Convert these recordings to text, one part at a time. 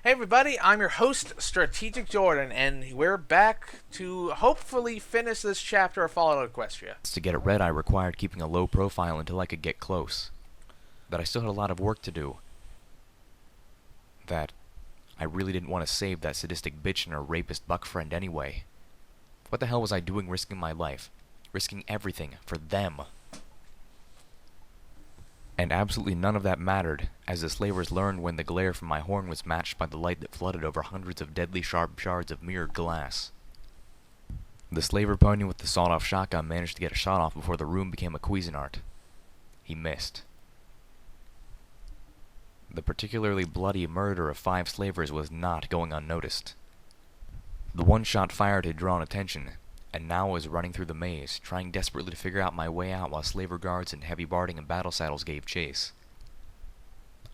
Hey everybody, I'm your host, Strategic Jordan, and we're back to hopefully finish this chapter of Fallout Equestria. To get it read, I required keeping a low profile until I could get close. That I still had a lot of work to do. That I really didn't want to save that sadistic bitch and her rapist buck friend anyway. What the hell was I doing risking my life? Risking everything for them. And absolutely none of that mattered, as the slavers learned when the glare from my horn was matched by the light that flooded over hundreds of deadly sharp shards of mirrored glass. The slaver pony with the sawed-off shotgun managed to get a shot off before the room became a Cuisinart. He missed. The particularly bloody murder of 5 slavers was not going unnoticed. The one shot fired had drawn attention, and now I was running through the maze, trying desperately to figure out my way out while slaver guards in heavy barding and battle saddles gave chase.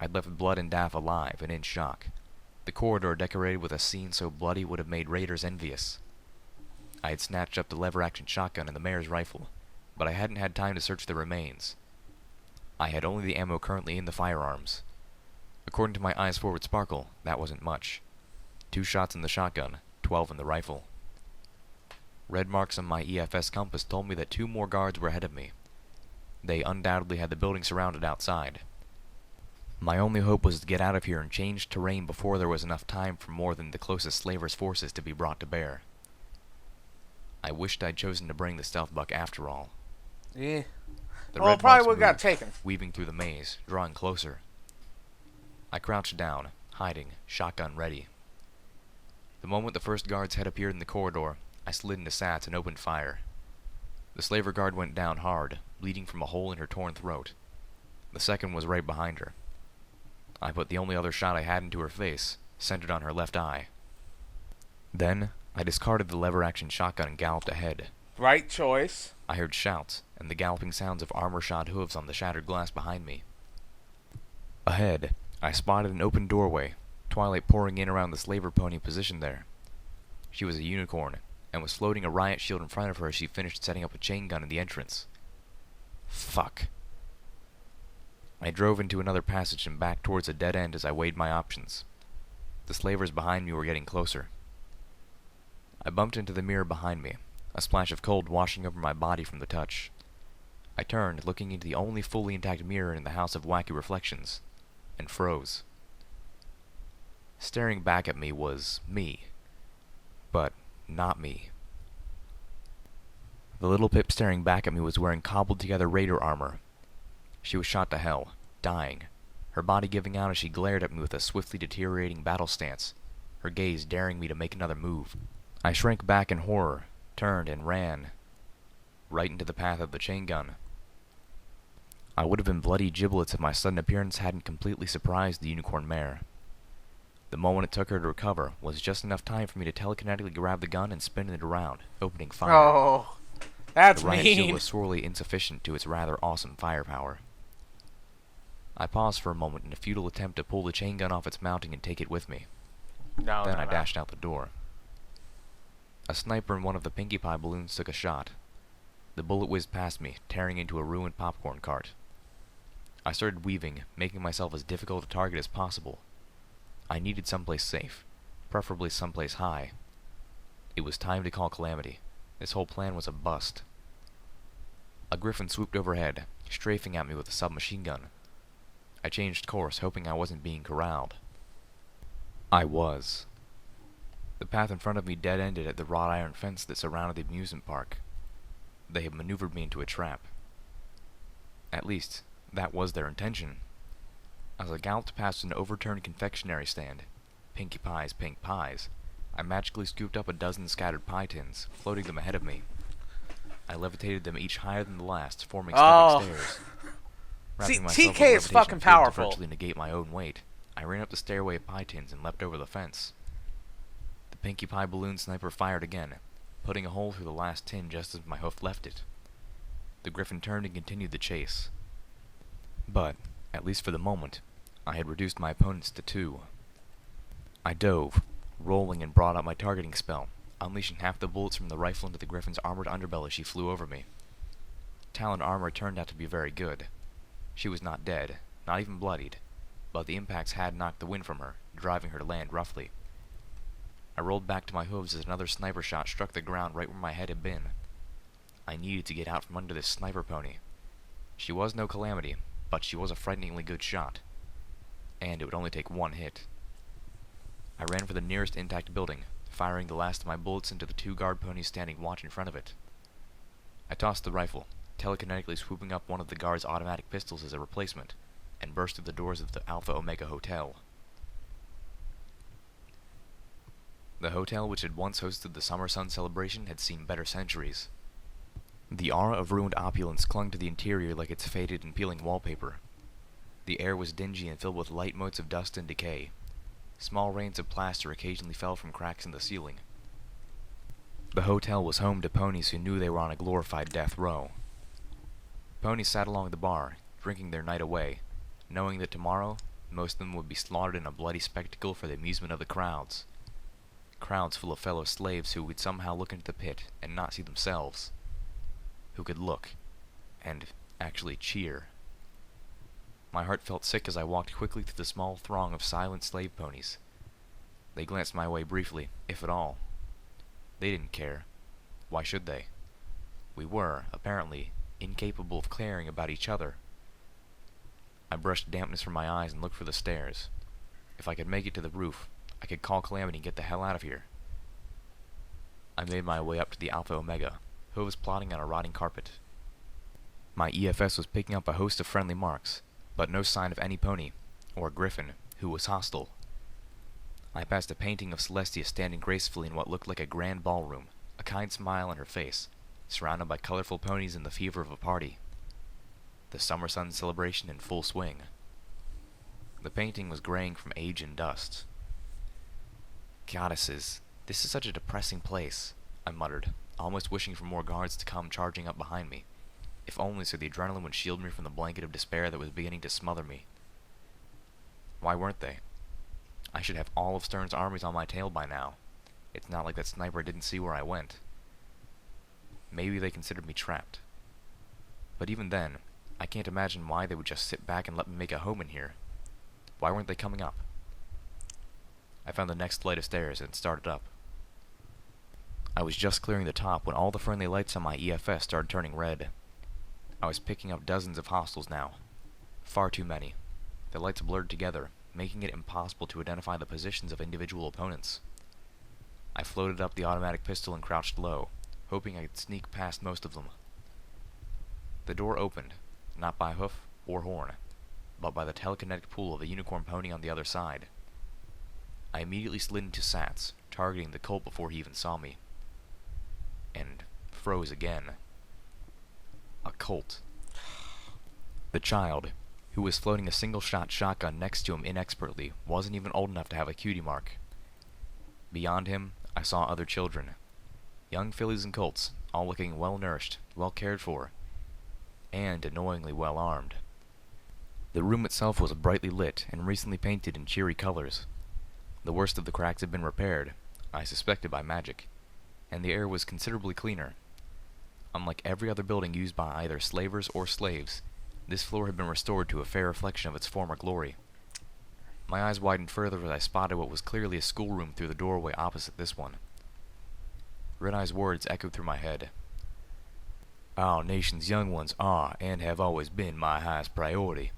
I'd left Blood and Daff alive and in shock. The corridor decorated with a scene so bloody would have made raiders envious. I had snatched up the lever-action shotgun and the mayor's rifle, but I hadn't had time to search the remains. I had only the ammo currently in the firearms. According to my eyes forward sparkle, that wasn't much. 2 shots in the shotgun, 12 in the rifle. Red marks on my EFS compass told me that 2 more guards were ahead of me. They undoubtedly had the building surrounded outside. My only hope was to get out of here and change terrain before there was enough time for more than the closest slavers' forces to be brought to bear. I wished I'd chosen to bring the stealth buck after all. Yeah. The Well, red probably marks would have got moved, taken. weaving through the maze, drawing closer. I crouched down, hiding, shotgun ready. The moment the first guard's head appeared in the corridor, I slid into Sats and opened fire. The slaver guard went down hard, bleeding from a hole in her torn throat. The second was right behind her. I put the only other shot I had into her face, centered on her left eye. Then, I discarded the lever-action shotgun and galloped ahead. Right choice. I heard shouts, and the galloping sounds of armor-shod hooves on the shattered glass behind me. Ahead, I spotted an open doorway, twilight pouring in around the slaver pony positioned there. She was a unicorn, and was floating a riot shield in front of her as she finished setting up a chain gun in the entrance. Fuck. I drove into another passage and back towards a dead end as I weighed my options. The slavers behind me were getting closer. I bumped into the mirror behind me, a splash of cold washing over my body from the touch. I turned, looking into the only fully intact mirror in the house of wacky reflections, and froze. Staring back at me was me, but not me. The little pip staring back at me was wearing cobbled-together raider armor. She was shot to hell, dying, her body giving out as she glared at me with a swiftly deteriorating battle stance, her gaze daring me to make another move. I shrank back in horror, turned, and ran, right into the path of the chain gun. I would have been bloody giblets if my sudden appearance hadn't completely surprised the unicorn mare. The moment it took her to recover was just enough time for me to telekinetically grab the gun and spin it around, opening fire. Oh, that's the riot shield mean. was sorely insufficient to its rather awesome firepower. I paused for a moment in a futile attempt to pull the chain gun off its mounting and take it with me. Then I dashed out the door. A sniper in one of the Pinkie Pie balloons took a shot. The bullet whizzed past me, tearing into a ruined popcorn cart. I started weaving, making myself as difficult a target as possible. I needed someplace safe, preferably someplace high. It was time to call Calamity. This whole plan was a bust. A griffin swooped overhead, strafing at me with a submachine gun. I changed course, hoping I wasn't being corralled. I was. The path in front of me dead-ended at the wrought iron fence that surrounded the amusement park. They had maneuvered me into a trap. At least, that was their intention. As I galloped past an overturned confectionery stand, Pinkie Pie's pink pies, I magically scooped up a dozen scattered pie tins, floating them ahead of me. I levitated them each higher than the last, forming stepping stairs. See, Wrapping myself TK in is levitation fucking field powerful. to virtually negate my own weight, I ran up the stairway of pie tins and leapt over the fence. The Pinkie Pie balloon sniper fired again, putting a hole through the last tin just as my hoof left it. The griffin turned and continued the chase. But, at least for the moment, I had reduced my opponents to 2. I dove, rolling and brought out my targeting spell, unleashing half the bullets from the rifle into the griffin's armored underbelly as she flew over me. Talon armor turned out to be very good. She was not dead, not even bloodied, but the impacts had knocked the wind from her, driving her to land roughly. I rolled back to my hooves as another sniper shot struck the ground right where my head had been. I needed to get out from under this sniper pony. She was no calamity, but she was a frighteningly good shot. And it would only take one hit. I ran for the nearest intact building, firing the last of my bullets into the 2 guard ponies standing watch in front of it. I tossed the rifle, telekinetically swooping up one of the guard's automatic pistols as a replacement, and burst through the doors of the Alpha Omega Hotel. The hotel which had once hosted the Summer Sun celebration had seen better centuries. The aura of ruined opulence clung to the interior like its faded and peeling wallpaper. The air was dingy and filled with light motes of dust and decay. Small rains of plaster occasionally fell from cracks in the ceiling. The hotel was home to ponies who knew they were on a glorified death row. Ponies sat along the bar, drinking their night away, knowing that tomorrow most of them would be slaughtered in a bloody spectacle for the amusement of the crowds. Crowds full of fellow slaves who would somehow look into the pit and not see themselves. Who could look and actually cheer. My heart felt sick as I walked quickly through the small throng of silent slave ponies. They glanced my way briefly, if at all. They didn't care. Why should they? We were, apparently, incapable of caring about each other. I brushed dampness from my eyes and looked for the stairs. If I could make it to the roof, I could call Calamity and get the hell out of here. I made my way up to the Alpha Omega, who was plodding on a rotting carpet. My EFS was picking up a host of friendly marks, but no sign of any pony, or griffin, who was hostile. I passed a painting of Celestia standing gracefully in what looked like a grand ballroom, a kind smile on her face, surrounded by colorful ponies in the fever of a party. The Summer Sun celebration in full swing. The painting was graying from age and dust. Goddesses, this is such a depressing place, I muttered, almost wishing for more guards to come charging up behind me, if only so the adrenaline would shield me from the blanket of despair that was beginning to smother me. Why weren't they? I should have all of Stern's armies on my tail by now. It's not like that sniper didn't see where I went. Maybe they considered me trapped. But even then, I can't imagine why they would just sit back and let me make a home in here. Why weren't they coming up? I found the next flight of stairs and started up. I was just clearing the top when all the friendly lights on my EFS started turning red. I was picking up dozens of hostiles now. Far too many. The lights blurred together, making it impossible to identify the positions of individual opponents. I floated up the automatic pistol and crouched low, hoping I could sneak past most of them. The door opened, not by hoof or horn, but by the telekinetic pull of the unicorn pony on the other side. I immediately slid into Sats, targeting the colt before he even saw me. And froze again. A colt. The child, who was floating a single-shot shotgun next to him inexpertly, wasn't even old enough to have a cutie mark. Beyond him, I saw other children. Young fillies and colts, all looking well-nourished, well-cared for, and annoyingly well-armed. The room itself was brightly lit and recently painted in cheery colors. The worst of the cracks had been repaired, I suspected by magic, and the air was considerably cleaner. Unlike every other building used by either slavers or slaves, this floor had been restored to a fair reflection of its former glory. My eyes widened further as I spotted what was clearly a schoolroom through the doorway opposite this one. Red-Eye's words echoed through my head. Our nation's young ones are and have always been my highest priority.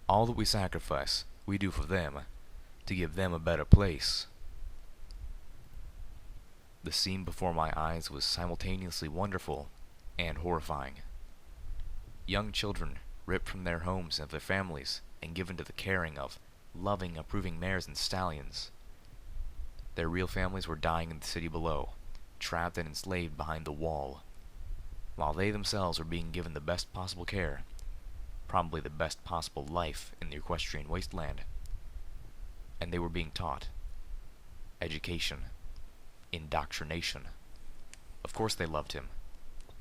All that we sacrifice, we do for them, to give them a better place. The scene before my eyes was simultaneously wonderful and horrifying. Young children, ripped from their homes and their families, and given to the caring of, loving, approving mares and stallions. Their real families were dying in the city below, trapped and enslaved behind the wall, while they themselves were being given the best possible care, probably the best possible life in the equestrian wasteland. And they were being taught education, indoctrination. Of course they loved him.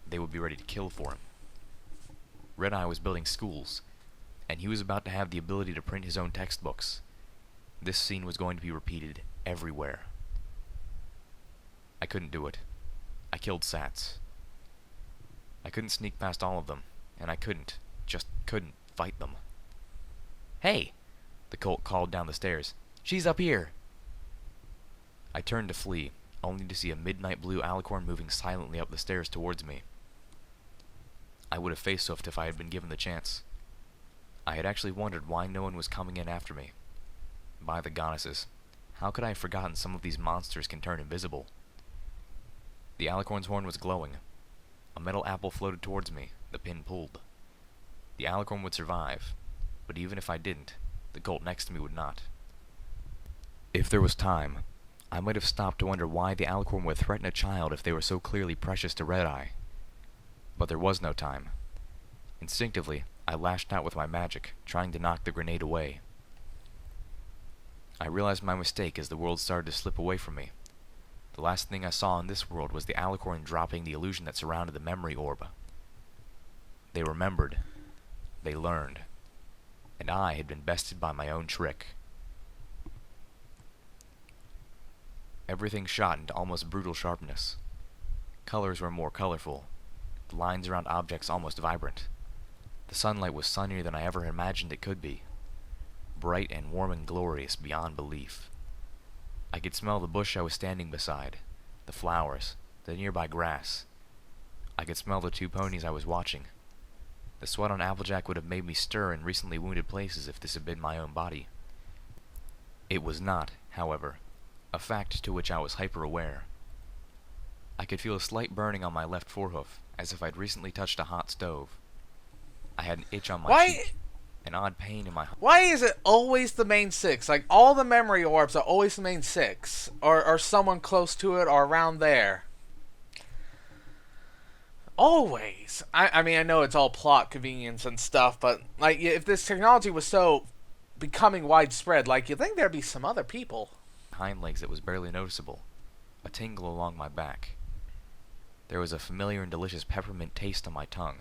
They would be ready to kill for him. Red-Eye was building schools, and he was about to have the ability to print his own textbooks. This scene was going to be repeated everywhere. I couldn't do it. I killed Sats. I couldn't sneak past all of them, and I just couldn't fight them. Hey! The colt called down the stairs. "She's up here!" I turned to flee, only to see a midnight blue alicorn moving silently up the stairs towards me. I would have face-hoofed if I had been given the chance. I had actually wondered why no one was coming in after me. By the goddesses, how could I have forgotten some of these monsters can turn invisible? The alicorn's horn was glowing. A metal apple floated towards me, the pin pulled. The alicorn would survive, but even if I didn't, the colt next to me would not. If there was time, I might have stopped to wonder why the alicorn would threaten a child if they were so clearly precious to Red Eye. But there was no time. Instinctively, I lashed out with my magic, trying to knock the grenade away. I realized my mistake as the world started to slip away from me. The last thing I saw in this world was the alicorn dropping the illusion that surrounded the memory orb. They remembered. They learned. And I had been bested by my own trick. Everything shot into almost brutal sharpness. Colors were more colorful. The lines around objects almost vibrant. The sunlight was sunnier than I ever imagined it could be. Bright and warm and glorious beyond belief. I could smell the bush I was standing beside, the flowers, the nearby grass. I could smell the two ponies I was watching. The sweat on Applejack would have made me stir in recently wounded places if this had been my own body. It was not, however, a fact to which I was hyper-aware. I could feel a slight burning on my left forehoof, as if I'd recently touched a hot stove. I had an itch on my cheek, an odd pain in my... Why is it always the main six? Like, all the memory orbs are always the main six. Or someone close to it, or around there. Always. I mean, I know it's all plot convenience and stuff, but, like, if this technology was so becoming widespread, like, you'd think there'd be some other people. Hind legs that was barely noticeable. A tingle along my back. There was a familiar and delicious peppermint taste on my tongue.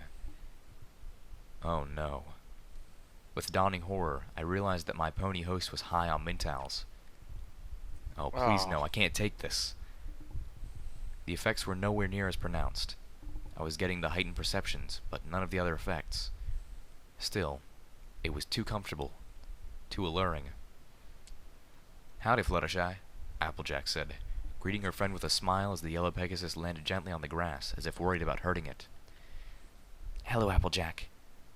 Oh no. With dawning horror, I realized that my pony host was high on mentals. Oh, please no, I can't take this. The effects were nowhere near as pronounced. I was getting the heightened perceptions, but none of the other effects. Still, it was too comfortable, too alluring. "Howdy, Fluttershy," Applejack said, greeting her friend with a smile as the yellow Pegasus landed gently on the grass, as if worried about hurting it. "Hello, Applejack,"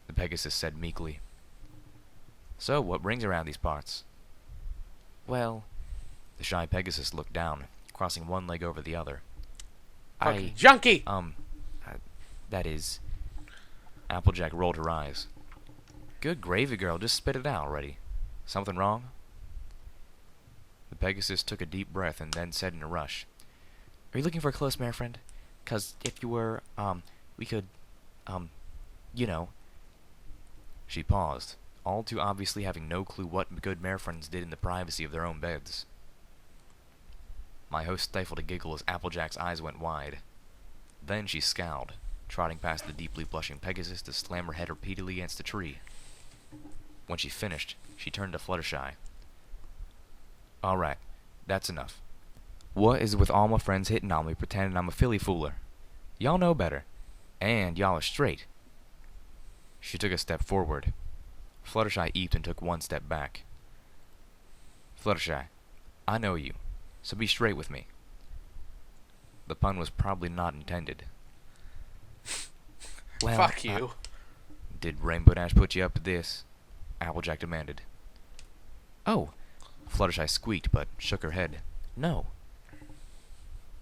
the Pegasus said meekly. "So, what brings around these parts?" "Well," the shy Pegasus looked down, crossing one leg over the other. Junkie! That is... Applejack rolled her eyes. "Good gravy, girl, just spit it out already. Something wrong?" The Pegasus took a deep breath and then said in a rush, "Are you looking for a close mare friend? 'Cause if you were, we could, you know." She paused, all too obviously having no clue what good mare friends did in the privacy of their own beds. My host stifled a giggle as Applejack's eyes went wide. Then she scowled, trotting past the deeply blushing Pegasus to slam her head repeatedly against a tree. When she finished, she turned to Fluttershy. "All right, that's enough. What is with all my friends hitting on me pretending I'm a filly fooler? Y'all know better. And y'all are straight." She took a step forward. Fluttershy eeped and took one step back. "Fluttershy, I know you, so be straight with me." The pun was probably not intended. "Well, fuck you." Did Rainbow Dash put you up to this?" Applejack demanded. "Oh," Fluttershy squeaked but shook her head. "No."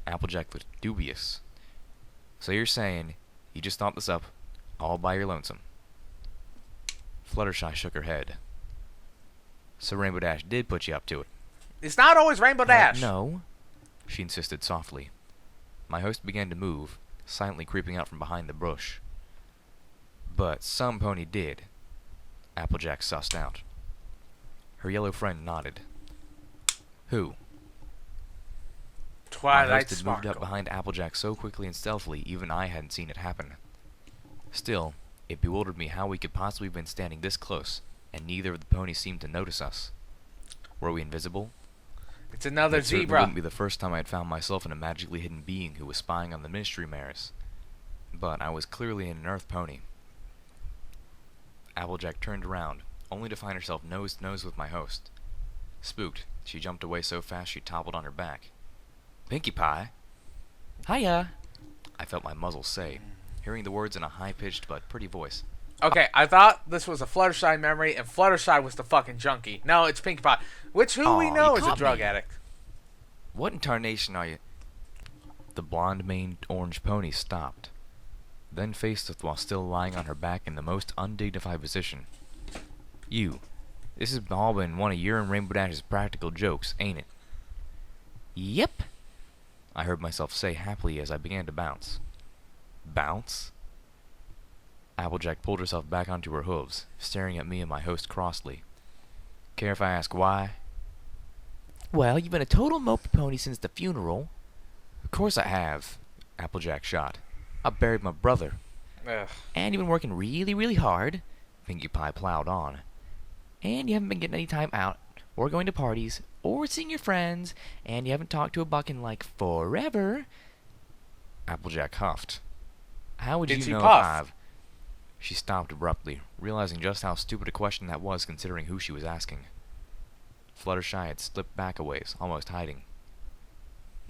Applejack looked dubious. "So you're saying you just thought this up, all by your lonesome?" Fluttershy shook her head. "So Rainbow Dash did put you up to it?" It's not always Rainbow Dash. No, she insisted softly. My host began to move, silently creeping out from behind the bush. "But some pony did," Applejack sussed out. Her yellow friend nodded. "Who?" My host had moved up behind Applejack so quickly and stealthily, even I hadn't seen it happen. Still, it bewildered me how we could possibly have been standing this close, and neither of the ponies seemed to notice us. Were we invisible? It's another It certainly zebra. wouldn't be the first time I had found myself in a magically hidden being who was spying on the ministry mares. But I was clearly an Earth pony. Applejack turned around, only to find herself nose to nose with my host. Spooked, she jumped away so fast she toppled on her back. Pinkie Pie? Hiya! I felt my muzzle say, hearing the words in a high-pitched but pretty voice. Okay, I thought this was a Fluttershy memory, and Fluttershy was the fucking junkie. No, it's Pinkie Pie, who we know is a drug addict. What in tarnation are you? The blonde-maned orange pony stopped, then faced us while still lying on her back in the most undignified position. You, this has all been one of your and Rainbow Dash's practical jokes, ain't it? Yep, I heard myself say happily as I began to bounce. Bounce? Applejack pulled herself back onto her hooves, staring at me and my host crossly. Care if I ask why? Well, you've been a total mopey pony since the funeral. Of course I have, Applejack shot. I buried my brother. Ugh. And you've been working really, really hard, Pinkie Pie plowed on. And you haven't been getting any time out, or going to parties, or seeing your friends, and you haven't talked to a buck in like forever. Applejack huffed. How would you know if I've... She stopped abruptly, realizing just how stupid a question that was considering who she was asking. Fluttershy had slipped back a ways, almost hiding.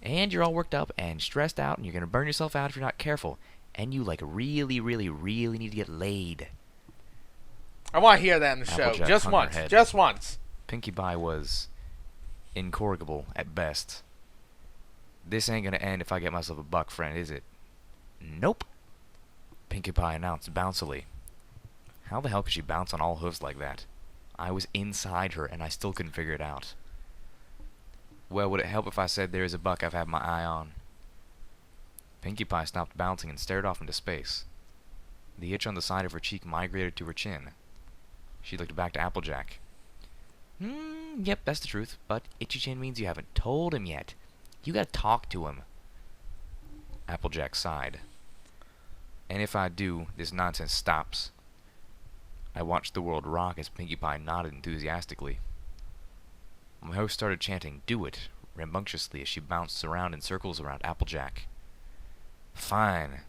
And you're all worked up and stressed out, and you're going to burn yourself out if you're not careful. And you, like, really, really, really need to get laid. I want to hear that in the show. Just once. Just once. Pinkie Pie was incorrigible at best. This ain't going to end if I get myself a buck, friend, is it? Nope. Pinkie Pie announced bouncily. How the hell could she bounce on all hooves like that? I was inside her, and I still couldn't figure it out. Well, would it help if I said there is a buck I've had my eye on? Pinkie Pie stopped bouncing and stared off into space. The itch on the side of her cheek migrated to her chin. She looked back to Applejack. Yep, that's the truth, but itchy chin means you haven't told him yet. You gotta talk to him. Applejack sighed. And if I do, this nonsense stops. I watched the world rock as Pinkie Pie nodded enthusiastically. My host started chanting, "Do it," rambunctiously as she bounced around in circles around Applejack. Fine.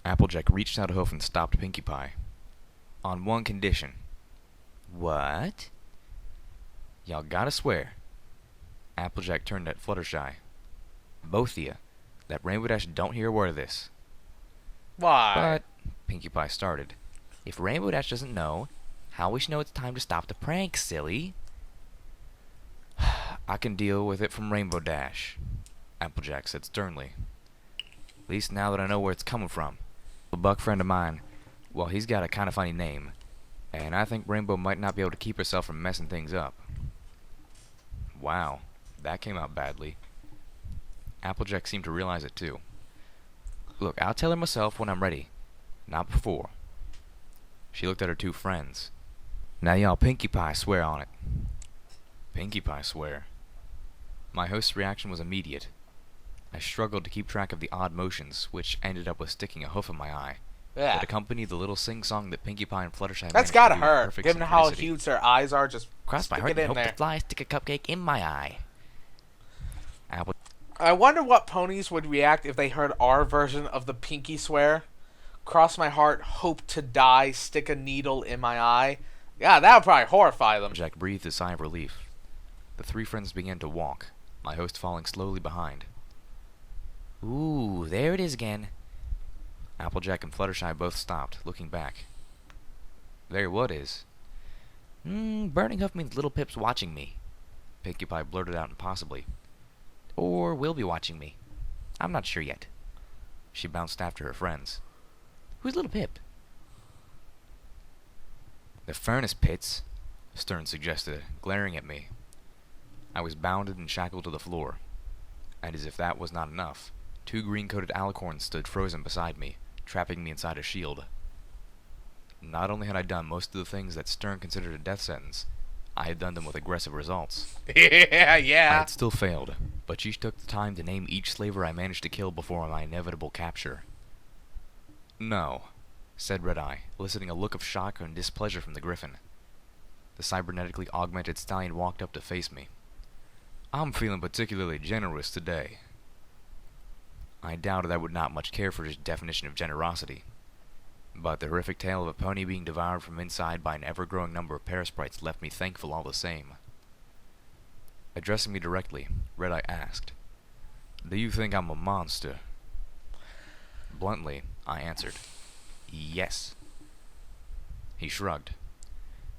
Applejack reached out a hoof and stopped Pinkie Pie. On one condition. What? Y'all gotta swear. Applejack turned at Fluttershy. Both of you, that Rainbow Dash don't hear a word of this. Why? But, Pinkie Pie started, if Rainbow Dash doesn't know, how we should know it's time to stop the prank, silly? I can deal with it from Rainbow Dash, Applejack said sternly. At least now that I know where it's coming from. A buck friend of mine, well, he's got a kind of funny name, and I think Rainbow might not be able to keep herself from messing things up. Wow, that came out badly. Applejack seemed to realize it too. Look, I'll tell her myself when I'm ready, not before. She looked at her two friends. Now y'all Pinkie Pie swear on it. Pinkie Pie swear. My host's reaction was immediate. I struggled to keep track of the odd motions, which ended up with sticking a hoof in my eye. Yeah. That accompanied the little sing-song that Pinkie Pie and Fluttershy That's gotta hurt, given how huge their eyes are. Just cross my heart and hope to fly, stick a cupcake in my eye. I wonder what ponies would react if they heard our version of the Pinkie swear. Cross my heart, hope to die, stick a needle in my eye. Yeah, that would probably horrify them. Jack breathed a sigh of relief. The three friends began to walk, my host falling slowly behind. Ooh, there it is again. Applejack and Fluttershy both stopped, looking back. There what is? Burning hoof means little Pip's watching me, Pinkie Pie blurted out impossibly. Or will be watching me. I'm not sure yet. She bounced after her friends. Who's little Pip? The furnace pits, Stern suggested, glaring at me. I was bounded and shackled to the floor. And as if that was not enough, two green-coated alicorns stood frozen beside me, trapping me inside a shield. Not only had I done most of the things that Stern considered a death sentence, I had done them with aggressive results. Yeah. I had still failed, but she took the time to name each slaver I managed to kill before my inevitable capture. No, said Red Eye, eliciting a look of shock and displeasure from the griffin. The cybernetically augmented stallion walked up to face me. I'm feeling particularly generous today. I doubted I would not much care for his definition of generosity. But the horrific tale of a pony being devoured from inside by an ever-growing number of parasprites left me thankful all the same. Addressing me directly, Red-Eye asked, "Do you think I'm a monster?" Bluntly, I answered, "Yes." He shrugged.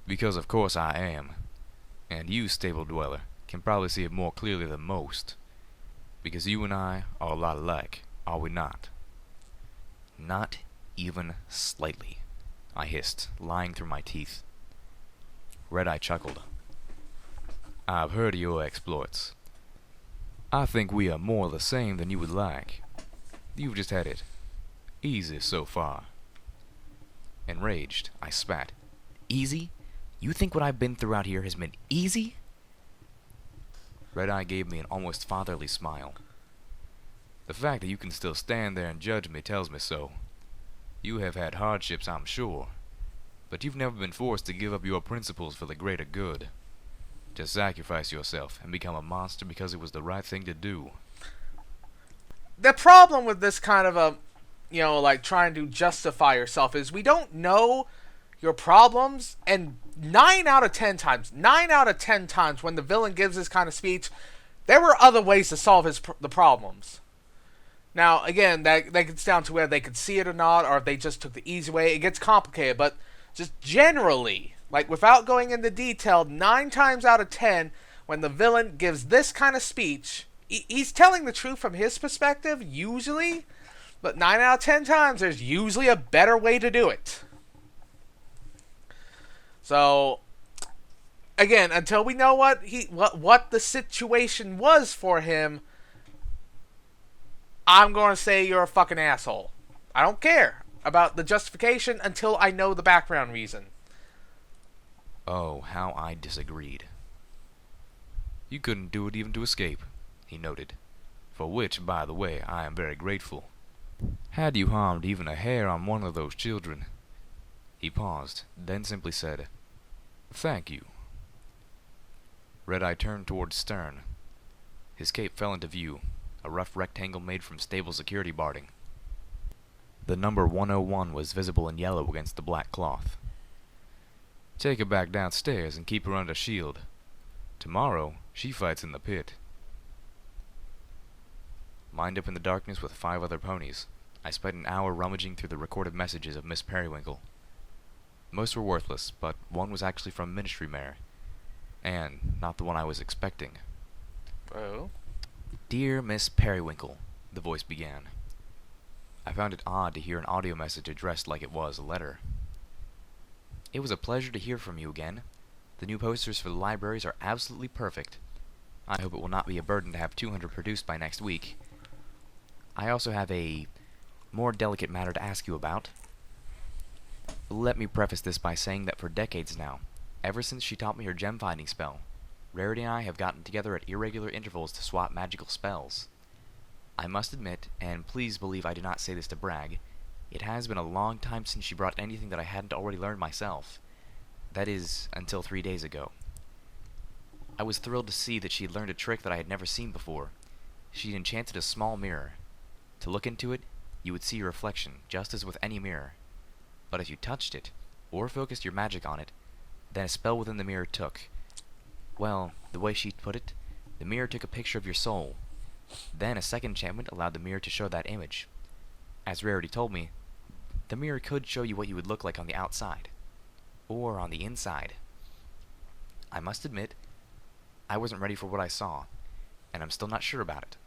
"Because of course I am. And you, Stable Dweller, can probably see it more clearly than most. Because you and I are a lot alike, are we not?" "Not even slightly," I hissed, lying through my teeth. Red-Eye chuckled. "I've heard of your exploits. I think we are more the same than you would like. You've just had it easy so far." Enraged, I spat. "Easy? You think what I've been through out here has been easy?" Red-Eye gave me an almost fatherly smile. "The fact that you can still stand there and judge me tells me so. You have had hardships, I'm sure, but you've never been forced to give up your principles for the greater good. To sacrifice yourself and become a monster because it was the right thing to do." The problem with this kind of a, like trying to justify yourself is we don't know your problems, and 9 out of 10 times when the villain gives this kind of speech, there were other ways to solve the problems. Now, again, that gets down to whether they could see it or not, or if they just took the easy way. It gets complicated, but just generally, like without going into detail, 9 times out of 10, when the villain gives this kind of speech, he's telling the truth from his perspective, usually, but 9 out of 10 times, there's usually a better way to do it. So, again, until we know what the situation was for him, I'm going to say you're a fucking asshole. I don't care about the justification until I know the background reason. Oh, how I disagreed. "You couldn't do it even to escape," he noted, "for which, by the way, I am very grateful. Had you harmed even a hair on one of those children—" He paused, then simply said, "Thank you." Red-Eye turned towards Stern. His cape fell into view, a rough rectangle made from stable security barding. The number 101 was visible in yellow against the black cloth. "Take her back downstairs and keep her under shield. Tomorrow, she fights in the pit." Lined up in the darkness with 5 other ponies, I spent an hour rummaging through the recorded messages of Miss Periwinkle. Most were worthless, but one was actually from Ministry Mare, and not the one I was expecting. Oh? "Dear Miss Periwinkle," the voice began. I found it odd to hear an audio message addressed like it was a letter. "It was a pleasure to hear from you again. The new posters for the libraries are absolutely perfect. I hope it will not be a burden to have 200 produced by next week. I also have a more delicate matter to ask you about. Let me preface this by saying that for decades now, ever since she taught me her gem-finding spell, Rarity and I have gotten together at irregular intervals to swap magical spells. I must admit, and please believe I do not say this to brag, it has been a long time since she brought anything that I hadn't already learned myself. That is, until 3 days ago. I was thrilled to see that she had learned a trick that I had never seen before. She had enchanted a small mirror. To look into it, you would see your reflection, just as with any mirror. But if you touched it, or focused your magic on it, then a spell within the mirror took... Well, the way she put it, the mirror took a picture of your soul. Then a second enchantment allowed the mirror to show that image. As Rarity told me, the mirror could show you what you would look like on the outside. Or on the inside. I must admit, I wasn't ready for what I saw, and I'm still not sure about it.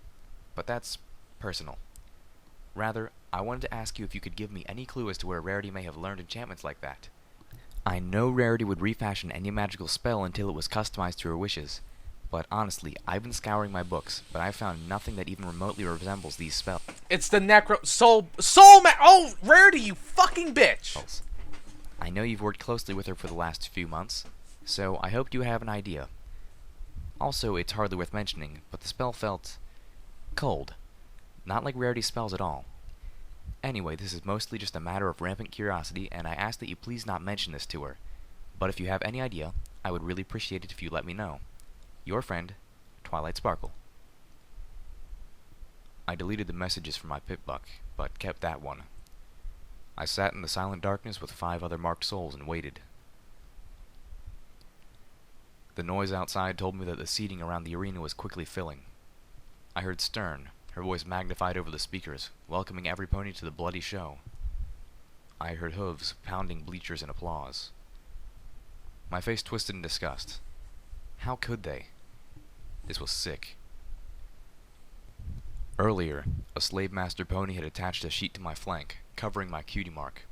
But that's personal. Rather, I wanted to ask you if you could give me any clue as to where Rarity may have learned enchantments like that. I know Rarity would refashion any magical spell until it was customized to her wishes, but honestly, I've been scouring my books, but I've found nothing that even remotely resembles these spells. It's the Oh, Rarity, you fucking bitch! I know you've worked closely with her for the last few months, so I hoped you have an idea. Also, it's hardly worth mentioning, but the spell felt... cold. Not like Rarity's spells at all. Anyway, this is mostly just a matter of rampant curiosity, and I ask that you please not mention this to her. But if you have any idea, I would really appreciate it if you let me know. Your friend, Twilight Sparkle. I deleted the messages from my PipBuck, but kept that one. I sat in the silent darkness with 5 other marked souls and waited. The noise outside told me that the seating around the arena was quickly filling. I heard Stern, her voice magnified over the speakers, welcoming every pony to the bloody show. I heard hooves pounding bleachers in applause. My face twisted in disgust. How could they? This was sick. Earlier, a slave master pony had attached a sheet to my flank, covering my cutie mark.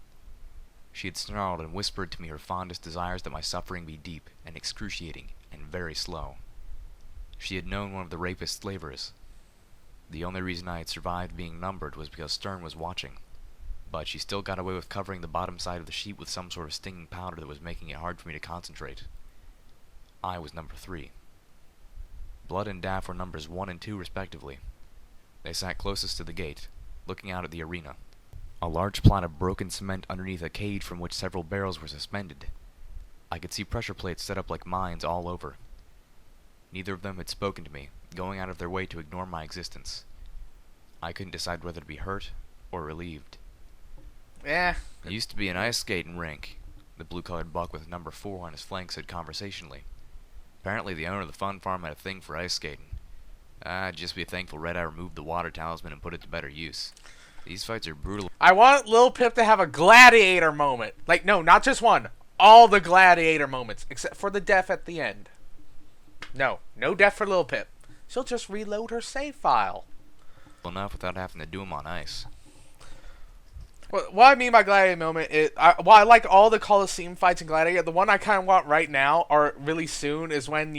She had snarled and whispered to me her fondest desires that my suffering be deep and excruciating and very slow. She had known one of the rapist slavers. The only reason I had survived being numbered was because Stern was watching, but she still got away with covering the bottom side of the sheet with some sort of stinging powder that was making it hard for me to concentrate. I was number 3. Blood and Daff were numbers 1 and 2 respectively. They sat closest to the gate, looking out at the arena. A large plot of broken cement underneath a cage from which several barrels were suspended. I could see pressure plates set up like mines all over. Neither of them had spoken to me, going out of their way to ignore my existence. I couldn't decide whether to be hurt or relieved. Eh. It used to be an ice skating rink, the blue-colored buck with number 4 on his flank said conversationally. Apparently the owner of the fun farm had a thing for ice skating. I'd just be thankful Red Eye removed the water talisman and put it to better use. These fights are brutal. I want Lil Pip to have a gladiator moment. Like, no, not just one. All the gladiator moments, except for the death at the end. No death for Lil Pip. She'll just reload her save file. Enough without having to do them on ice. What I mean by gladiator moment is, I like all the Coliseum fights in Gladiator. The one I kind of want right now, or really soon, is when,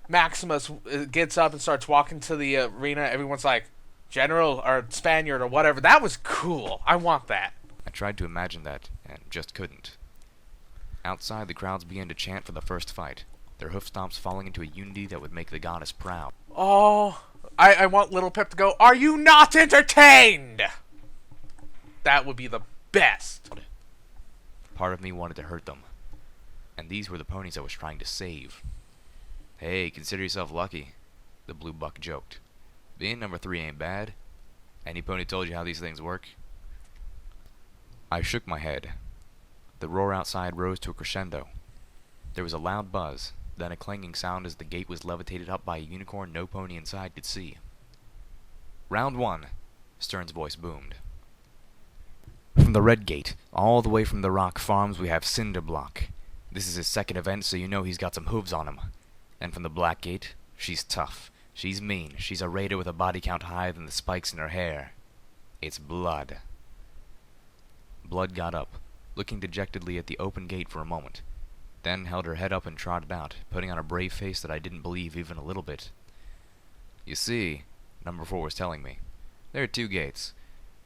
Maximus gets up and starts walking to the arena. Everyone's like, General or Spaniard or whatever. That was cool. I want that. I tried to imagine that, and just couldn't. Outside, the crowds began to chant for the first fight, their hoof stomps falling into a unity that would make the goddess proud. Oh, I want Little Pip to go, "Are you not entertained?" That would be the best. Part of me wanted to hurt them, and these were the ponies I was trying to save. Hey, consider yourself lucky, the blue buck joked. Being number 3 ain't bad. Any pony told you how these things work? I shook my head. The roar outside rose to a crescendo. There was a loud buzz, then a clanging sound as the gate was levitated up by a unicorn no pony inside could see. Round 1, Stern's voice boomed. From the Red Gate, all the way from the Rock Farms, we have Cinderblock. This is his second event, so you know he's got some hooves on him. And from the Black Gate, she's tough. She's mean. She's a raider with a body count higher than the spikes in her hair. It's Blood. Blood got up, looking dejectedly at the open gate for a moment, then held her head up and trotted out, putting on a brave face that I didn't believe even a little bit. You see, number 4 was telling me, there are 2 gates.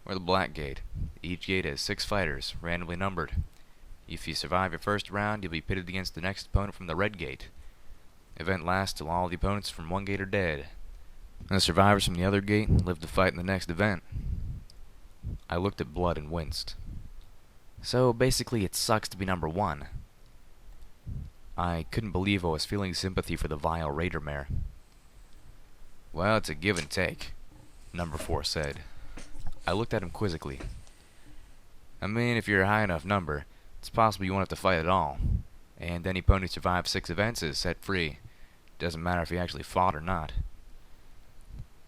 We're the Black Gate. Each gate has 6 fighters, randomly numbered. If you survive your first round, you'll be pitted against the next opponent from the Red Gate. Event lasts till all the opponents from one gate are dead. And the survivors from the other gate live to fight in the next event. I looked at Blood and winced. So basically it sucks to be number 1. I couldn't believe I was feeling sympathy for the vile raider mare. Well, it's a give and take, number 4 said. I looked at him quizzically. I mean, if you're a high enough number, it's possible you won't have to fight at all. And any pony who survives 6 events is set free. Doesn't matter if he actually fought or not.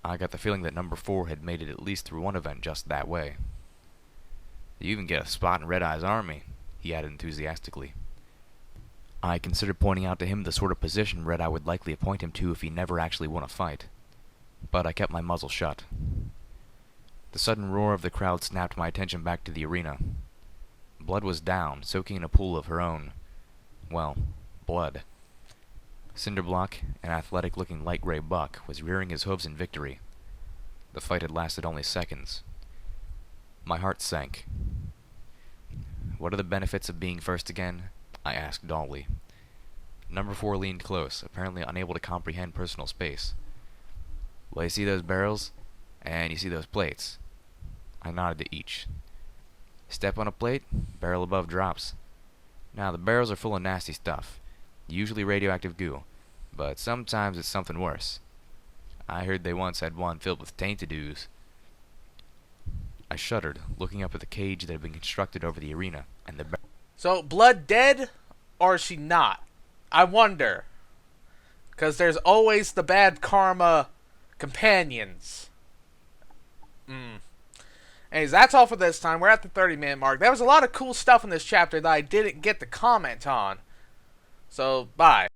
I got the feeling that number 4 had made it at least through one event just that way. You even get a spot in Red Eye's army, he added enthusiastically. I considered pointing out to him the sort of position Red Eye would likely appoint him to if he never actually won a fight. But I kept my muzzle shut. The sudden roar of the crowd snapped my attention back to the arena. Blood was down, soaking in a pool of her own, well, blood. Cinderblock, an athletic-looking light gray buck, was rearing his hooves in victory. The fight had lasted only seconds. My heart sank. What are the benefits of being first again? I asked dully. Number 4 leaned close, apparently unable to comprehend personal space. Well, you see those barrels? And you see those plates? I nodded to each. Step on a plate, barrel above drops. Now, the barrels are full of nasty stuff, usually radioactive goo, but sometimes it's something worse. I heard they once had one filled with tainted ooze. I shuddered, looking up at the cage that had been constructed over the arena, and the... So, Blood dead, or is she not? I wonder. Because there's always the bad karma companions. Anyways, that's all for this time. We're at the 30-minute mark. There was a lot of cool stuff in this chapter that I didn't get to comment on. So, bye.